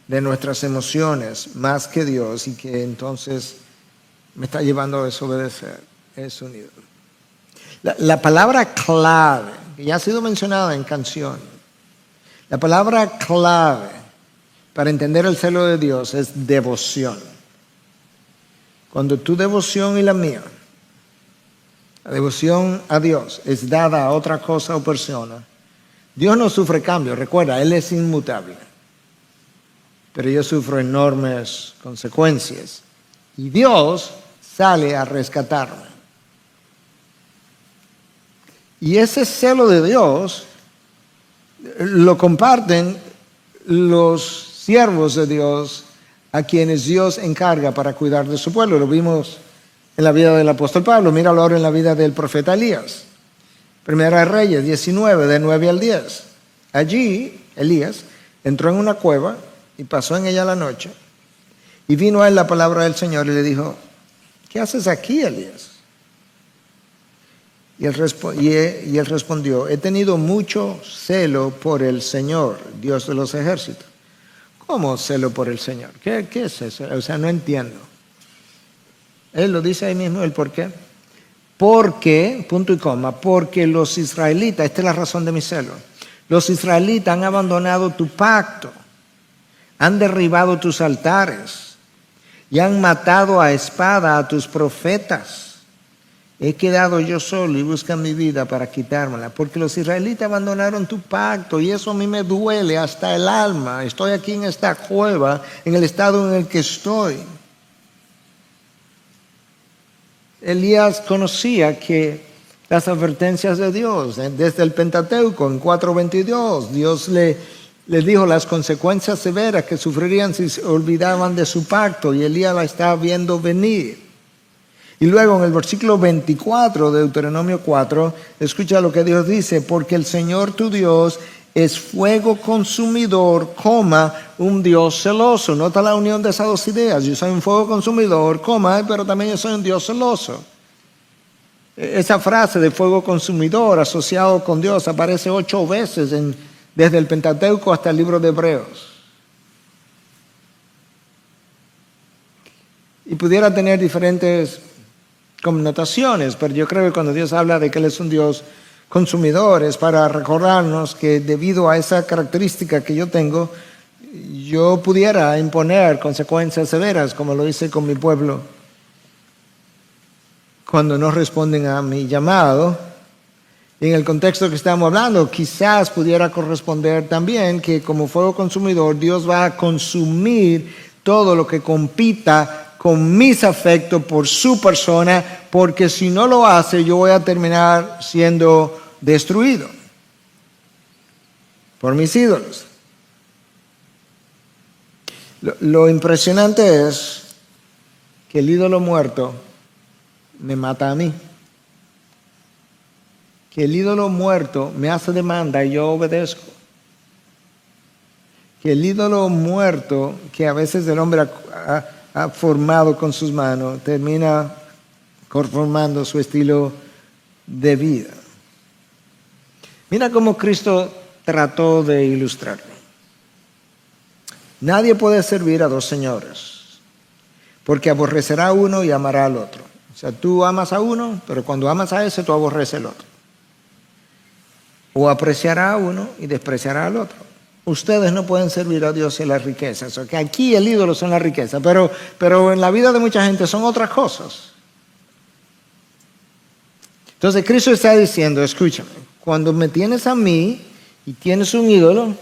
de nuestras emociones más que Dios y que entonces me está llevando a desobedecer, es un ídolo. La palabra clave, que ya ha sido mencionada en canción, la palabra clave para entender el celo de Dios es devoción. Cuando tu devoción y la mía, la devoción a Dios es dada a otra cosa o persona, Dios no sufre cambio, recuerda, Él es inmutable. Pero yo sufro enormes consecuencias. Y Dios sale a rescatarme. Y ese celo de Dios lo comparten los siervos de Dios a quienes Dios encarga para cuidar de su pueblo. Lo vimos en la vida del apóstol Pablo. Míralo ahora en la vida del profeta Elías. Primera de Reyes 19, de 9 al 10. Allí, Elías entró en una cueva y pasó en ella la noche. Y vino a él la palabra del Señor y le dijo, ¿qué haces aquí, Elías? Y él respondió, he tenido mucho celo por el Señor, Dios de los ejércitos. ¿Cómo celo por el Señor? ¿Qué es eso? O sea, no entiendo. Él lo dice ahí mismo, el por qué. Porque, punto y coma, porque los israelitas, esta es la razón de mi celo, los israelitas han abandonado tu pacto, han derribado tus altares y han matado a espada a tus profetas. He quedado yo solo y buscan mi vida para quitármela, porque los israelitas abandonaron tu pacto y eso a mí me duele hasta el alma. Estoy aquí en esta cueva, en el estado en el que estoy. Elías conocía que las advertencias de Dios, desde el Pentateuco en 4:22, Dios le dijo las consecuencias severas que sufrirían si se olvidaban de su pacto, y Elías la estaba viendo venir. Y luego en el versículo 24 de Deuteronomio 4, escucha lo que Dios dice, porque el Señor tu Dios es fuego consumidor, un Dios celoso. Nota la unión de esas dos ideas. Yo soy un fuego consumidor, pero también yo soy un Dios celoso. Esa frase de fuego consumidor asociado con Dios aparece 8 veces desde el Pentateuco hasta el libro de Hebreos. Y pudiera tener diferentes connotaciones, pero yo creo que cuando Dios habla de que Él es un Dios consumidor, es para recordarnos que debido a esa característica que yo tengo, yo pudiera imponer consecuencias severas, como lo hice con mi pueblo, cuando no responden a mi llamado. Y en el contexto que estamos hablando, quizás pudiera corresponder también que como fuego consumidor, Dios va a consumir todo lo que compita con mis afectos por su persona, porque si no lo hace, yo voy a terminar siendo destruido por mis ídolos. Lo impresionante es que el ídolo muerto me mata a mí. Que el ídolo muerto me hace demanda y yo obedezco. Que el ídolo muerto, que a veces el hombre ha formado con sus manos, termina conformando su estilo de vida. Mira cómo Cristo trató de ilustrarlo. Nadie puede servir a dos señores, porque aborrecerá a uno y amará al otro. O sea, tú amas a uno, pero cuando amas a ese, tú aborreces al otro. O apreciará a uno y despreciará al otro. Ustedes no pueden servir a Dios y a las riquezas. O sea, que aquí el ídolo son las riquezas, pero en la vida de mucha gente son otras cosas. Entonces Cristo está diciendo, escúchame, cuando me tienes a mí y tienes un ídolo,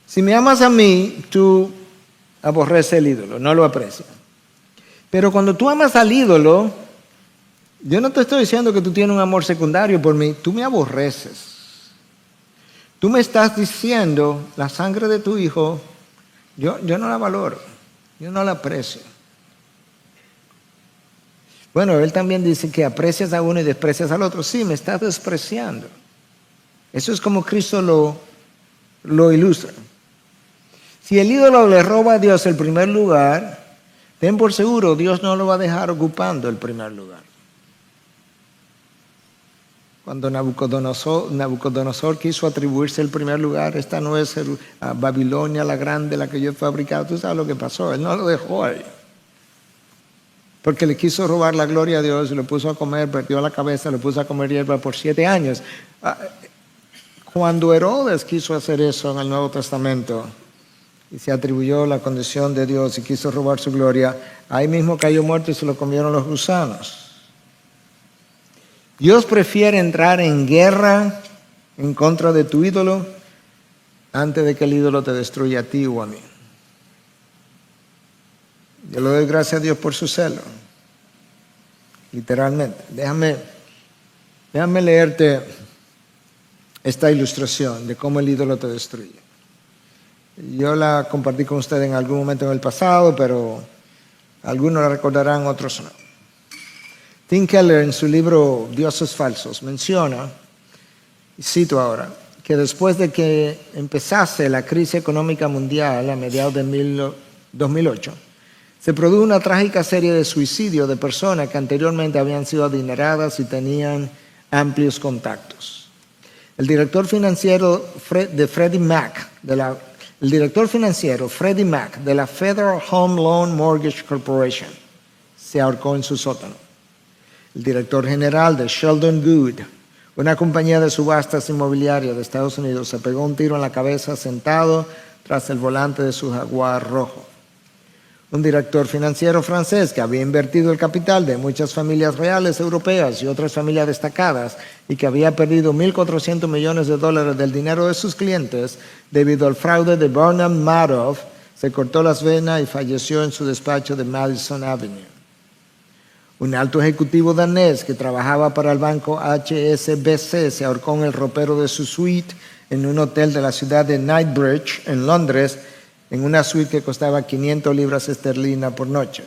si me amas a mí, tú aborreces el ídolo, no lo aprecias. Pero cuando tú amas al ídolo, yo no te estoy diciendo que tú tienes un amor secundario por mí, tú me aborreces. Tú me estás diciendo, la sangre de tu hijo, yo no la valoro, yo no la aprecio. Bueno, él también dice que aprecias a uno y desprecias al otro. Sí, me estás despreciando. Eso es como Cristo lo ilustra. Si el ídolo le roba a Dios el primer lugar, ten por seguro, Dios no lo va a dejar ocupando el primer lugar. Cuando Nabucodonosor quiso atribuirse el primer lugar, esta no es Babilonia la grande, la que yo he fabricado, tú sabes lo que pasó, él no lo dejó ahí. Porque le quiso robar la gloria a Dios, le puso a comer, perdió la cabeza, le puso a comer hierba por 7 años. Cuando Herodes quiso hacer eso en el Nuevo Testamento y se atribuyó la condición de Dios y quiso robar su gloria, ahí mismo cayó muerto y se lo comieron los gusanos. Dios prefiere entrar en guerra en contra de tu ídolo antes de que el ídolo te destruya a ti o a mí. Yo le doy gracias a Dios por su celo, literalmente. Déjame leerte esta ilustración de cómo el ídolo te destruye. Yo la compartí con ustedes en algún momento en el pasado, pero algunos la recordarán, otros no. Tim Keller en su libro Dioses Falsos menciona, y cito ahora, que después de que empezase la crisis económica mundial a mediados de 2008, se produjo una trágica serie de suicidios de personas que anteriormente habían sido adineradas y tenían amplios contactos. El director financiero Freddie Mac de la Federal Home Loan Mortgage Corporation se ahorcó en su sótano. El director general de Sheldon Good, una compañía de subastas inmobiliarias de Estados Unidos, se pegó un tiro en la cabeza sentado tras el volante de su Jaguar rojo. Un director financiero francés que había invertido el capital de muchas familias reales europeas y otras familias destacadas y que había perdido $1.400 millones del dinero de sus clientes debido al fraude de Burnham Madoff, se cortó las venas y falleció en su despacho de Madison Avenue. Un alto ejecutivo danés que trabajaba para el banco HSBC se ahorcó en el ropero de su suite en un hotel de la ciudad de Knightsbridge, en Londres, en una suite que costaba 500 libras esterlinas por noche.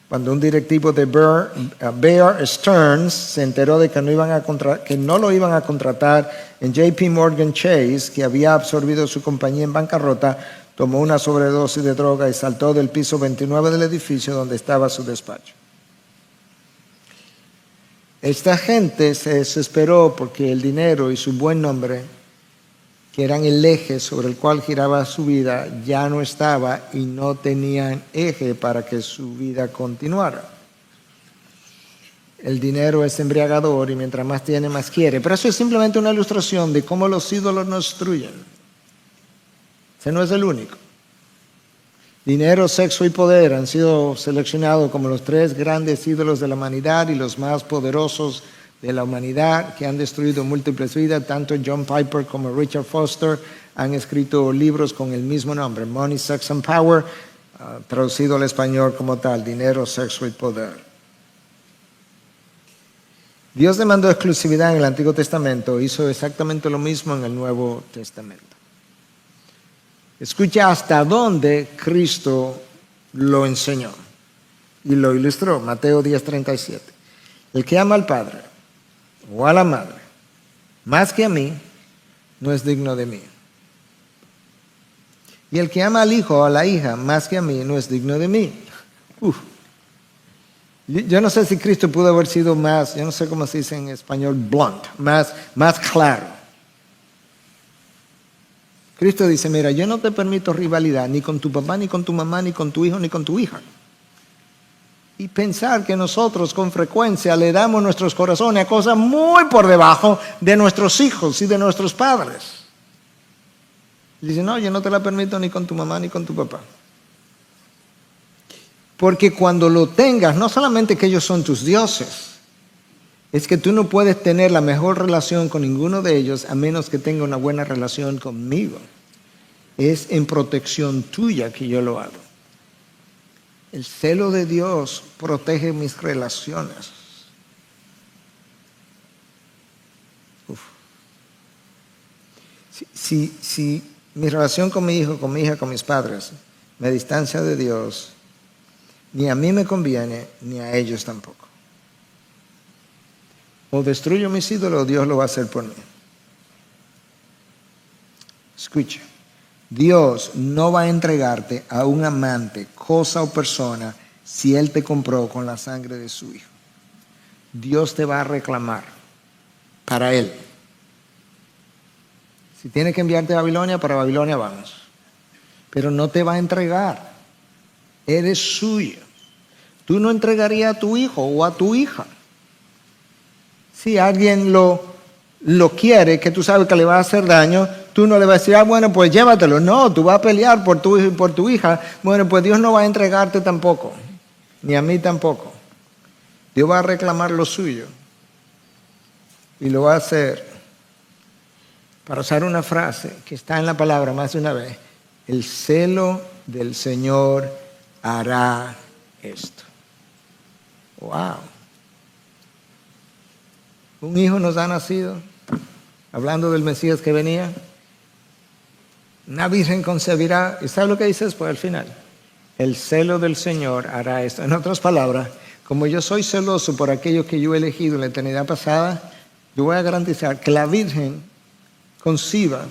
Cuando un directivo de Bear Stearns se enteró de que no lo iban a contratar en JP Morgan Chase, que había absorbido su compañía en bancarrota, tomó una sobredosis de droga y saltó del piso 29 del edificio donde estaba su despacho. Esta gente se desesperó porque el dinero y su buen nombre, que eran el eje sobre el cual giraba su vida, ya no estaba y no tenían eje para que su vida continuara. El dinero es embriagador y mientras más tiene, más quiere. Pero eso es simplemente una ilustración de cómo los ídolos nos destruyen. Ese no es el único. Dinero, sexo y poder han sido seleccionados como los 3 grandes ídolos de la humanidad y los más poderosos de la humanidad que han destruido múltiples vidas. Tanto John Piper como Richard Foster han escrito libros con el mismo nombre, Money, Sex and Power, traducido al español como tal, dinero, sexo y poder. Dios demandó exclusividad en el Antiguo Testamento, hizo exactamente lo mismo en el Nuevo Testamento. Escucha hasta dónde Cristo lo enseñó y lo ilustró. Mateo 10:37. El que ama al padre o a la madre más que a mí, no es digno de mí. Y el que ama al hijo o a la hija más que a mí, no es digno de mí. Yo no sé si Cristo pudo haber sido más, yo no sé cómo se dice en español, blunt, más claro. Cristo dice, mira, yo no te permito rivalidad ni con tu papá, ni con tu mamá, ni con tu hijo, ni con tu hija. Y pensar que nosotros con frecuencia le damos nuestros corazones a cosas muy por debajo de nuestros hijos y de nuestros padres. Y dice, no, yo no te la permito ni con tu mamá ni con tu papá. Porque cuando lo tengas, no solamente que ellos son tus dioses, es que tú no puedes tener la mejor relación con ninguno de ellos a menos que tenga una buena relación conmigo. Es en protección tuya que yo lo hago. El celo de Dios protege mis relaciones. Uf. Si mi relación con mi hijo, con mi hija, con mis padres me distancia de Dios, ni a mí me conviene, ni a ellos tampoco. O destruyo mis ídolos, Dios lo va a hacer por mí. Escucha, Dios no va a entregarte a un amante, cosa o persona, si Él te compró con la sangre de su Hijo. Dios te va a reclamar para Él. Si tiene que enviarte a Babilonia, para Babilonia vamos. Pero no te va a entregar. Eres suyo. Tú no entregarías a tu hijo o a tu hija. Si alguien lo quiere, que tú sabes que le va a hacer daño, tú no le vas a decir, bueno, pues llévatelo. No, tú vas a pelear por tu hijo y por tu hija. Bueno, pues Dios no va a entregarte tampoco, ni a mí tampoco. Dios va a reclamar lo suyo. Y lo va a hacer, para usar una frase que está en la palabra más de una vez, el celo del Señor hará esto. Wow. Un hijo nos ha nacido, hablando del Mesías que venía. Una virgen concebirá, ¿y sabe lo que dice después al final? El celo del Señor hará esto. En otras palabras, como yo soy celoso por aquello que yo he elegido en la eternidad pasada, yo voy a garantizar que la virgen conciba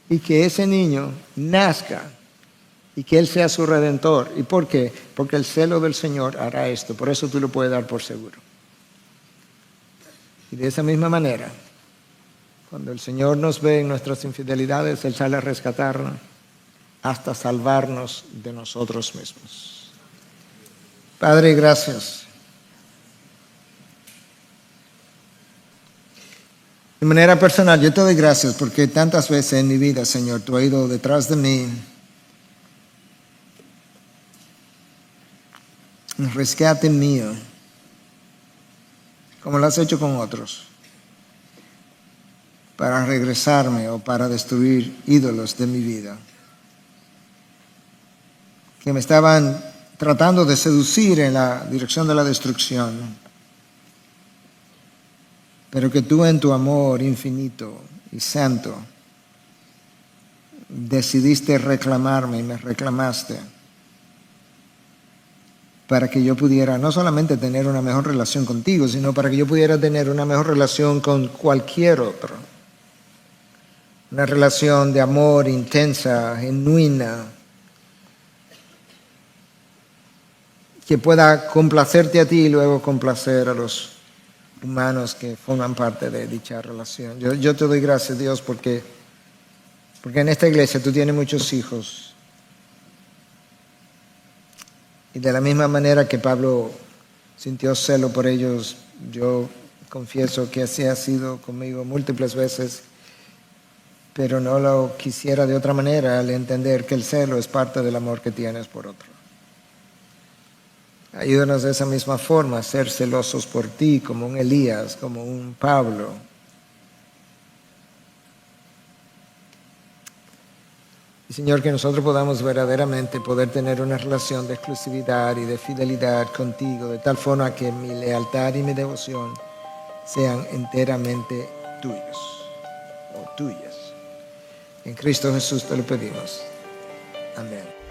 y que ese niño nazca y que Él sea su redentor. ¿Y por qué? Porque el celo del Señor hará esto. Por eso tú lo puedes dar por seguro. Y de esa misma manera, cuando el Señor nos ve en nuestras infidelidades, Él sale a rescatarnos hasta salvarnos de nosotros mismos. Padre, gracias. De manera personal, yo te doy gracias porque tantas veces en mi vida, Señor, tú has ido detrás de mí, un rescate mío, como lo has hecho con otros, para regresarme o para destruir ídolos de mi vida, que me estaban tratando de seducir en la dirección de la destrucción, pero que tú en tu amor infinito y santo decidiste reclamarme y me reclamaste para que yo pudiera no solamente tener una mejor relación contigo, sino para que yo pudiera tener una mejor relación con cualquier otro. Una relación de amor intensa, genuina, que pueda complacerte a ti y luego complacer a los humanos que forman parte de dicha relación. Yo te doy gracias, Dios, porque en esta iglesia tú tienes muchos hijos. Y de la misma manera que Pablo sintió celo por ellos, yo confieso que así ha sido conmigo múltiples veces, pero no lo quisiera de otra manera al entender que el celo es parte del amor que tienes por otro. Ayúdanos de esa misma forma a ser celosos por ti, como un Elías, como un Pablo. Y Señor, que nosotros podamos verdaderamente poder tener una relación de exclusividad y de fidelidad contigo, de tal forma que mi lealtad y mi devoción sean enteramente tuyos o tuyas. En Cristo Jesús te lo pedimos. Amén.